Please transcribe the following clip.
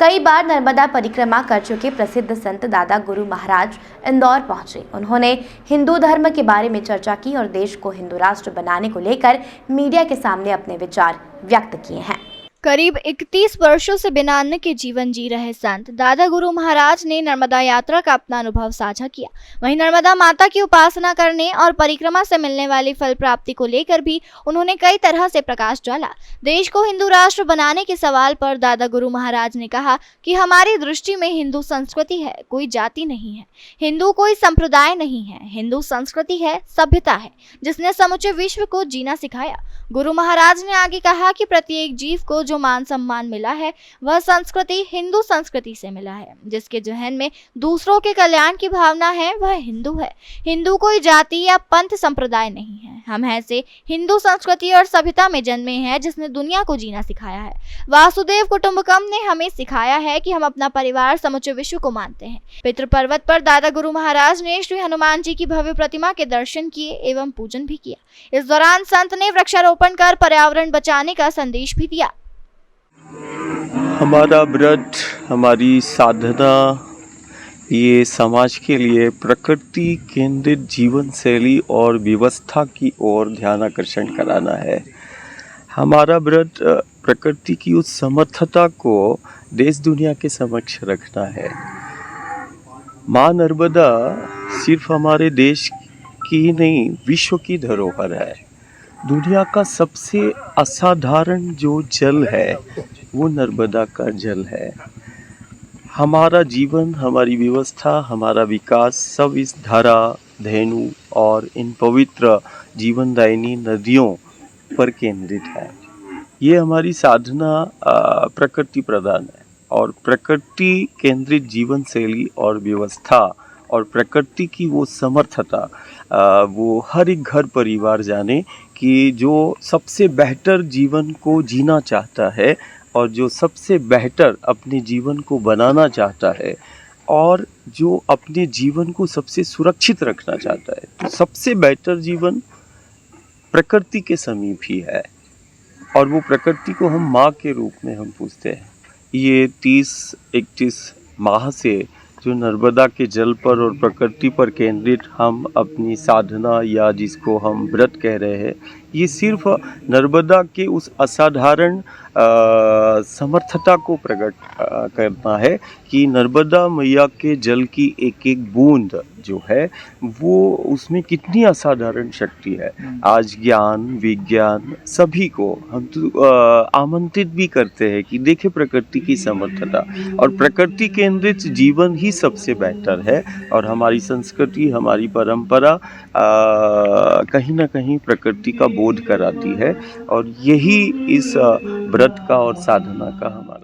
कई बार नर्मदा परिक्रमा कर चुके प्रसिद्ध संत दादा गुरु महाराज इंदौर पहुंचे। उन्होंने हिंदू धर्म के बारे में चर्चा की और देश को हिंदू राष्ट्र बनाने को लेकर मीडिया के सामने अपने विचार व्यक्त किए हैं। करीब 31 वर्षों से बिना अन्न के जीवन जी रहे संत दादा गुरु महाराज ने नर्मदा यात्रा का अपना अनुभव साझा किया। वहीं नर्मदा माता की उपासना करने और परिक्रमा से मिलने वाली फल प्राप्ति को लेकर भी उन्होंने कई तरह से प्रकाश डाला। देश को हिंदू राष्ट्र बनाने के सवाल पर दादा गुरु महाराज ने कहा कि हमारी दृष्टि में हिंदू संस्कृति है, कोई जाति नहीं है। हिंदू कोई संप्रदाय नहीं है। हिंदू संस्कृति है, सभ्यता है, जिसने समूचे विश्व को जीना सिखाया। गुरु महाराज ने आगे कहा कि प्रत्येक जीव को जो मान सम्मान मिला है वह संस्कृति हिंदू संस्कृति से मिला है। जिसके जहन में दूसरों के कल्याण की भावना है वह हिंदू है। हिंदू कोई जाति या पंथ संप्रदाय नहीं है। हम ऐसे हिंदू संस्कृति और सभ्यता में जन्मे हैं जिसने दुनिया को जीना सिखाया है। वासुदेव कुटुंबकम ने हमें सिखाया है कि हम अपना परिवार समूचे विश्व को मानते हैं। पितृ पर्वत पर दादा गुरु महाराज ने श्री हनुमान जी की भव्य प्रतिमा के दर्शन किए एवं पूजन भी किया। इस दौरान संत ने वृक्षारोपण कर पर्यावरण बचाने का संदेश भी दिया। हमारा व्रत, हमारी साधना ये समाज के लिए प्रकृति केंद्रित जीवन शैली और व्यवस्था की ओर ध्यान आकर्षण कराना है। हमारा व्रत प्रकृति की उस समर्थता को देश दुनिया के समक्ष रखना है। माँ नर्मदा सिर्फ हमारे देश की नहीं, विश्व की धरोहर है। दुनिया का सबसे असाधारण जो जल है वो नर्मदा का जल है। हमारा जीवन, हमारी व्यवस्था, हमारा विकास सब इस धारा, धेनु और इन पवित्र जीवनदायिनी नदियों पर केंद्रित है। ये हमारी साधना प्रकृति प्रधान है और प्रकृति केंद्रित जीवन शैली और व्यवस्था और प्रकृति की वो समर्थता वो हर एक घर परिवार जाने कि जो सबसे बेहतर जीवन को जीना चाहता है और जो सबसे बेहतर अपने जीवन को बनाना चाहता है और जो अपने जीवन को सबसे सुरक्षित रखना चाहता है, तो सबसे बेहतर जीवन प्रकृति के समीप ही है। और वो प्रकृति को हम माँ के रूप में हम पूछते हैं। ये 30-31 माह से जो नर्मदा के जल पर और प्रकृति पर केंद्रित हम अपनी साधना या जिसको हम व्रत कह रहे हैं, ये सिर्फ नर्मदा के उस असाधारण समर्थता को प्रकट करना है कि नर्मदा मैया के जल की एक एक बूंद जो है वो उसमें कितनी असाधारण शक्ति है। आज ज्ञान विज्ञान सभी को हम तो आमंत्रित भी करते हैं कि देखें प्रकृति की समर्थता और प्रकृति केंद्रित जीवन ही सबसे बेहतर है। और हमारी संस्कृति, हमारी परंपरा कहीं ना कहीं प्रकृति का बोध कराती है और यही इस व्रत का और साधना का हमारा